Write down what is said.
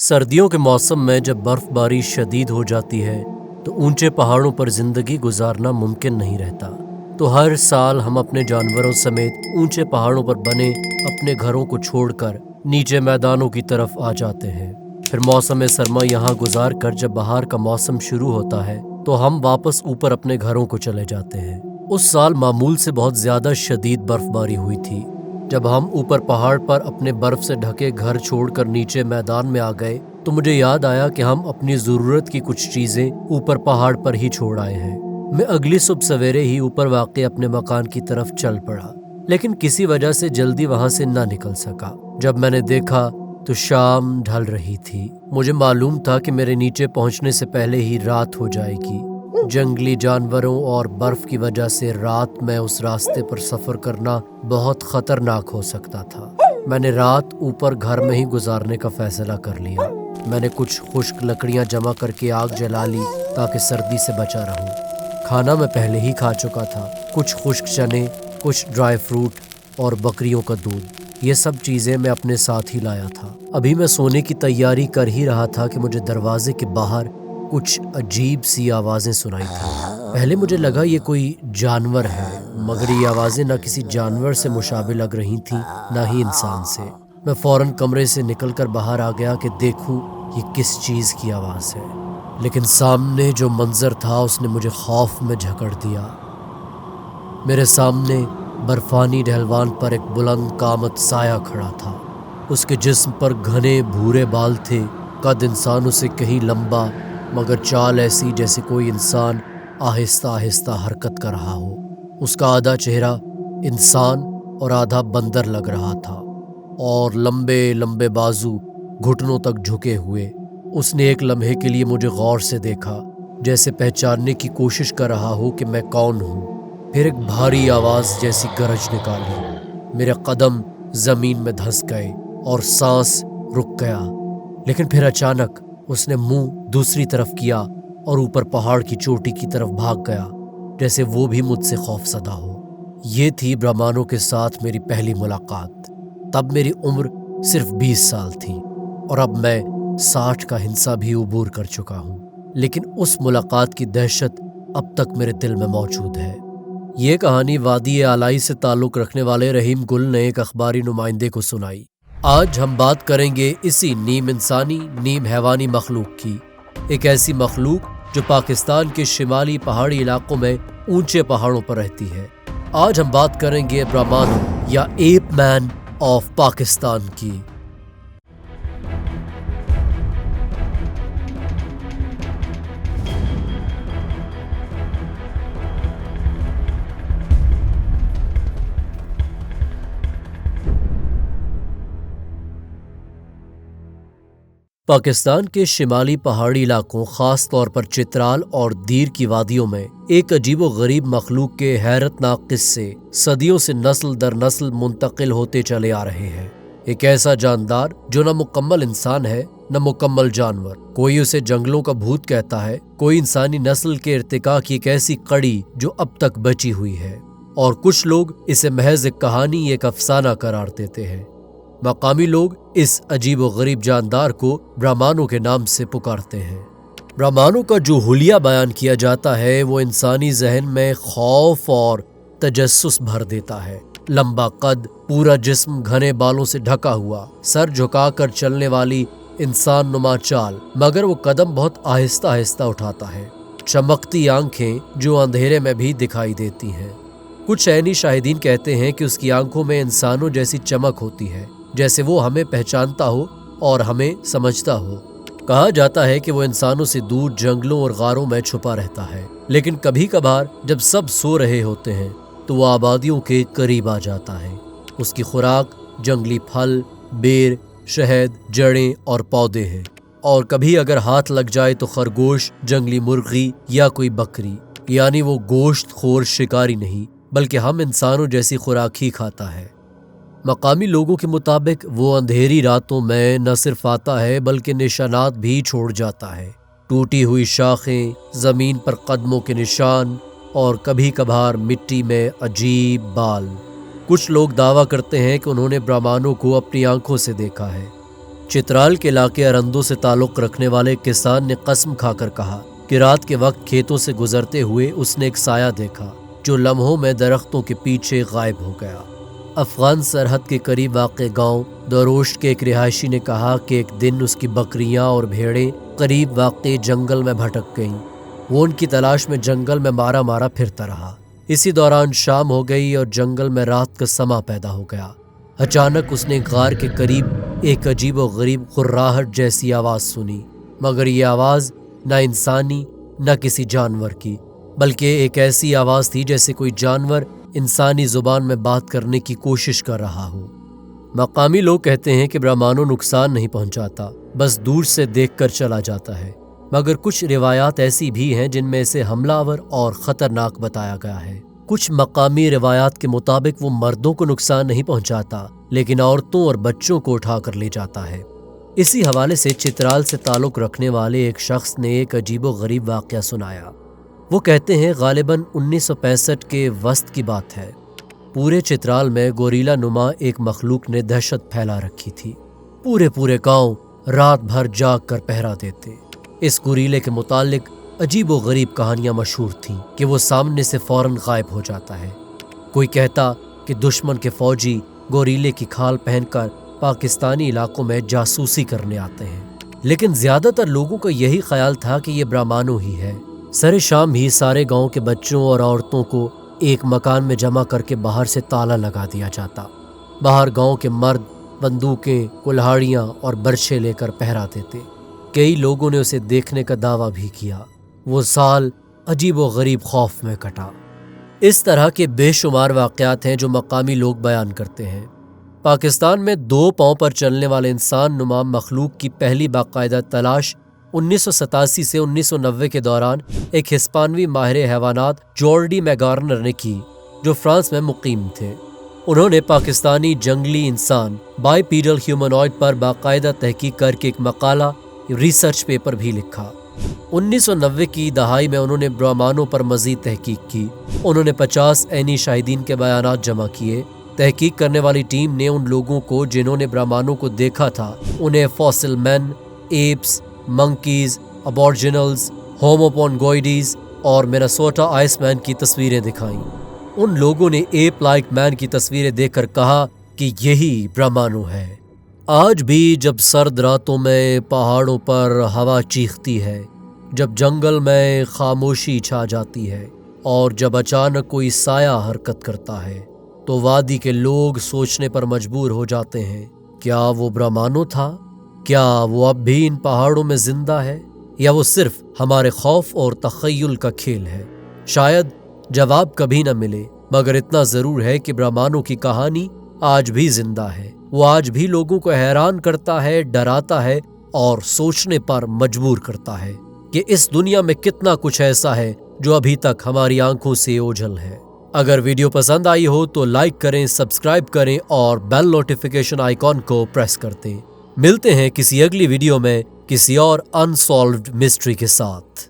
سردیوں کے موسم میں جب برف باری شدید ہو جاتی ہے تو اونچے پہاڑوں پر زندگی گزارنا ممکن نہیں رہتا۔ تو ہر سال ہم اپنے جانوروں سمیت اونچے پہاڑوں پر بنے اپنے گھروں کو چھوڑ کر نیچے میدانوں کی طرف آ جاتے ہیں۔ پھر موسم سرما یہاں گزار کر جب بہار کا موسم شروع ہوتا ہے تو ہم واپس اوپر اپنے گھروں کو چلے جاتے ہیں۔ اس سال معمول سے بہت زیادہ شدید برف باری ہوئی تھی۔ جب ہم اوپر پہاڑ پر اپنے برف سے ڈھکے گھر چھوڑ کر نیچے میدان میں آ گئے تو مجھے یاد آیا کہ ہم اپنی ضرورت کی کچھ چیزیں اوپر پہاڑ پر ہی چھوڑ آئے ہیں۔ میں اگلی صبح سویرے ہی اوپر واقع اپنے مکان کی طرف چل پڑا، لیکن کسی وجہ سے جلدی وہاں سے نہ نکل سکا۔ جب میں نے دیکھا تو شام ڈھل رہی تھی۔ مجھے معلوم تھا کہ میرے نیچے پہنچنے سے پہلے ہی رات ہو جائے گی۔ جنگلی جانوروں اور برف کی وجہ سے رات میں اس راستے پر سفر کرنا بہت خطرناک ہو سکتا تھا۔ میں نے رات اوپر گھر میں ہی گزارنے کا فیصلہ کر لیا۔ میں نے کچھ خشک لکڑیاں جمع کر کے آگ جلا لی تاکہ سردی سے بچا رہوں۔ کھانا میں پہلے ہی کھا چکا تھا، کچھ خشک چنے، کچھ ڈرائی فروٹ اور بکریوں کا دودھ۔ یہ سب چیزیں میں اپنے ساتھ ہی لایا تھا۔ ابھی میں سونے کی تیاری کر ہی رہا تھا کہ مجھے دروازے کے باہر کچھ عجیب سی آوازیں سنائی تھیں۔ پہلے مجھے لگا یہ کوئی جانور ہے، مگر یہ آوازیں نہ کسی جانور سے مشابہ لگ رہی تھیں نہ ہی انسان سے۔ میں فوراً کمرے سے نکل کر باہر آ گیا کہ دیکھوں یہ کس چیز کی آواز ہے، لیکن سامنے جو منظر تھا اس نے مجھے خوف میں جھکڑ دیا۔ میرے سامنے برفانی ڈھلوان پر ایک بلند قامت سایہ کھڑا تھا۔ اس کے جسم پر گھنے بھورے بال تھے، قد انسانوں سے کہیں لمبا، مگر چال ایسی جیسے کوئی انسان آہستہ آہستہ حرکت کر رہا ہو۔ اس کا آدھا چہرہ انسان اور آدھا بندر لگ رہا تھا، اور لمبے لمبے بازو گھٹنوں تک جھکے ہوئے۔ اس نے ایک لمحے کے لیے مجھے غور سے دیکھا، جیسے پہچاننے کی کوشش کر رہا ہو کہ میں کون ہوں۔ پھر ایک بھاری آواز جیسی گرج نکالی۔ میرے قدم زمین میں دھس گئے اور سانس رک گیا، لیکن پھر اچانک اس نے منہ دوسری طرف کیا اور اوپر پہاڑ کی چوٹی کی طرف بھاگ گیا، جیسے وہ بھی مجھ سے خوف زدہ ہو۔ یہ تھی برہمانوں کے ساتھ میری پہلی ملاقات۔ تب میری عمر صرف 20 سال تھی اور اب میں 60 کا ہنسا بھی عبور کر چکا ہوں، لیکن اس ملاقات کی دہشت اب تک میرے دل میں موجود ہے۔ یہ کہانی وادی آلائی سے تعلق رکھنے والے رحیم گل نے ایک اخباری نمائندے کو سنائی۔ آج ہم بات کریں گے اسی نیم انسانی نیم حیوانی مخلوق کی، ایک ایسی مخلوق جو پاکستان کے شمالی پہاڑی علاقوں میں اونچے پہاڑوں پر رہتی ہے۔ آج ہم بات کریں گے برہمانو یا ایپ مین آف پاکستان کی۔ پاکستان کے شمالی پہاڑی علاقوں، خاص طور پر چترال اور دیر کی وادیوں میں ایک عجیب و غریب مخلوق کے حیرت ناک قصے صدیوں سے نسل در نسل منتقل ہوتے چلے آ رہے ہیں۔ ایک ایسا جاندار جو نہ مکمل انسان ہے نہ مکمل جانور۔ کوئی اسے جنگلوں کا بھوت کہتا ہے، کوئی انسانی نسل کے ارتقاء کی ایک ایسی کڑی جو اب تک بچی ہوئی ہے، اور کچھ لوگ اسے محض ایک کہانی، ایک افسانہ قرار دیتے ہیں۔ مقامی لوگ اس عجیب و غریب جاندار کو برہمانوں کے نام سے پکارتے ہیں۔ برہمانوں کا جو حلیہ بیان کیا جاتا ہے وہ انسانی ذہن میں خوف اور تجسس بھر دیتا ہے۔ لمبا قد، پورا جسم گھنے بالوں سے ڈھکا ہوا، سر جھکا کر چلنے والی انسان نما چال، مگر وہ قدم بہت آہستہ آہستہ اٹھاتا ہے۔ چمکتی آنکھیں جو اندھیرے میں بھی دکھائی دیتی ہیں۔ کچھ عینی شاہدین کہتے ہیں کہ اس کی آنکھوں میں انسانوں جیسی چمک ہوتی ہے، جیسے وہ ہمیں پہچانتا ہو اور ہمیں سمجھتا ہو۔ کہا جاتا ہے کہ وہ انسانوں سے دور جنگلوں اور غاروں میں چھپا رہتا ہے، لیکن کبھی کبھار جب سب سو رہے ہوتے ہیں تو وہ آبادیوں کے قریب آ جاتا ہے۔ اس کی خوراک جنگلی پھل، بیر، شہد، جڑیں اور پودے ہیں، اور کبھی اگر ہاتھ لگ جائے تو خرگوش، جنگلی مرغی یا کوئی بکری۔ یعنی وہ گوشت خور شکاری نہیں، بلکہ ہم انسانوں جیسی خوراک ہی کھاتا ہے۔ مقامی لوگوں کے مطابق وہ اندھیری راتوں میں نہ صرف آتا ہے بلکہ نشانات بھی چھوڑ جاتا ہے، ٹوٹی ہوئی شاخیں، زمین پر قدموں کے نشان، اور کبھی کبھار مٹی میں عجیب بال۔ کچھ لوگ دعویٰ کرتے ہیں کہ انہوں نے برہمانوں کو اپنی آنکھوں سے دیکھا ہے۔ چترال کے علاقے ارندوں سے تعلق رکھنے والے کسان نے قسم کھا کر کہا کہ رات کے وقت کھیتوں سے گزرتے ہوئے اس نے ایک سایہ دیکھا جو لمحوں میں درختوں کے پیچھے غائب ہو گیا۔ افغان سرحد کے قریب واقع گاؤں دوروشت کے ایک رہائشی نے کہا کہ ایک دن اس کی بکریاں اور بھیڑیں قریب واقع جنگل میں بھٹک گئیں۔ وہ ان کی تلاش میں جنگل میں مارا مارا پھرتا رہا۔ اسی دوران شام ہو گئی اور جنگل میں رات کا سما پیدا ہو گیا۔ اچانک اس نے غار کے قریب ایک عجیب و غریب خراہٹ جیسی آواز سنی، مگر یہ آواز نہ انسانی نہ کسی جانور کی، بلکہ ایک ایسی آواز تھی جیسے کوئی جانور انسانی زبان میں بات کرنے کی کوشش کر رہا ہو۔ مقامی لوگ کہتے ہیں کہ برہمانوں نقصان نہیں پہنچاتا، بس دور سے دیکھ کر چلا جاتا ہے، مگر کچھ روایات ایسی بھی ہیں جن میں اسے حملہ آور اور خطرناک بتایا گیا ہے۔ کچھ مقامی روایات کے مطابق وہ مردوں کو نقصان نہیں پہنچاتا، لیکن عورتوں اور بچوں کو اٹھا کر لے جاتا ہے۔ اسی حوالے سے چترال سے تعلق رکھنے والے ایک شخص نے ایک عجیب و غریب واقعہ سنایا۔ وہ کہتے ہیں غالباً 1965 کے وسط کی بات ہے۔ پورے چترال میں گوریلا نما ایک مخلوق نے دہشت پھیلا رکھی تھی۔ پورے گاؤں رات بھر جاگ کر پہرا دیتے۔ اس گوریلے کے متعلق عجیب و غریب کہانیاں مشہور تھیں کہ وہ سامنے سے فوراً غائب ہو جاتا ہے۔ کوئی کہتا کہ دشمن کے فوجی گوریلے کی کھال پہن کر پاکستانی علاقوں میں جاسوسی کرنے آتے ہیں، لیکن زیادہ تر لوگوں کا یہی خیال تھا کہ یہ برہمانوں ہی ہے۔ سر شام ہی سارے گاؤں کے بچوں اور عورتوں کو ایک مکان میں جمع کر کے باہر سے تالا لگا دیا جاتا۔ باہر گاؤں کے مرد بندوقیں، کلہاڑیاں اور برچھے لے کر پہرا دیتے۔ کئی لوگوں نے اسے دیکھنے کا دعویٰ بھی کیا۔ وہ سال عجیب و غریب خوف میں کٹا۔ اس طرح کے بے شمار واقعات ہیں جو مقامی لوگ بیان کرتے ہیں۔ پاکستان میں 2 پاؤں پر چلنے والے انسان نما مخلوق کی پہلی باقاعدہ تلاش 1987 سے 1990 کے دوران ایک ہسپانوی ماہر حیوانات جارڈی میگارنر نے کی، جو فرانس میں مقیم تھے۔ انہوں نے پاکستانی جنگلی انسان بائی پیڈل ہیومنوائڈ پر باقاعدہ تحقیق کر کے ایک مقالہ ریسرچ پیپر بھی لکھا۔ 1990 کی دہائی میں انہوں نے برہمانوں پر مزید تحقیق کی۔ انہوں نے 50 عینی شاہدین کے بیانات جمع کیے۔ تحقیق کرنے والی ٹیم نے ان لوگوں کو جنہوں نے برہمانوں کو دیکھا تھا انہیں فاسل مین، ایپس، منکیز، ابورجنلز، ہوموپونگوئڈیز اور منیسوٹا آئس مین کی تصویریں دکھائیں۔ ان لوگوں نے ایپ لائک مین کی تصویریں دیکھ کر کہا کہ یہی برہمانو ہے۔ آج بھی جب سرد راتوں میں پہاڑوں پر ہوا چیختی ہے، جب جنگل میں خاموشی چھا جاتی ہے اور جب اچانک کوئی سایہ حرکت کرتا ہے، تو وادی کے لوگ سوچنے پر مجبور ہو جاتے ہیں، کیا وہ برہمانو تھا؟ کیا وہ اب بھی ان پہاڑوں میں زندہ ہے، یا وہ صرف ہمارے خوف اور تخیل کا کھیل ہے؟ شاید جواب کبھی نہ ملے، مگر اتنا ضرور ہے کہ برہمانوں کی کہانی آج بھی زندہ ہے۔ وہ آج بھی لوگوں کو حیران کرتا ہے، ڈراتا ہے اور سوچنے پر مجبور کرتا ہے کہ اس دنیا میں کتنا کچھ ایسا ہے جو ابھی تک ہماری آنکھوں سے اوجھل ہے۔ اگر ویڈیو پسند آئی ہو تو لائک کریں، سبسکرائب کریں اور بیل نوٹیفیکیشن آئیکن کو پریس کر دیں۔ ملتے ہیں کسی اگلی ویڈیو میں کسی اور انسالوڈ مسٹری کے ساتھ۔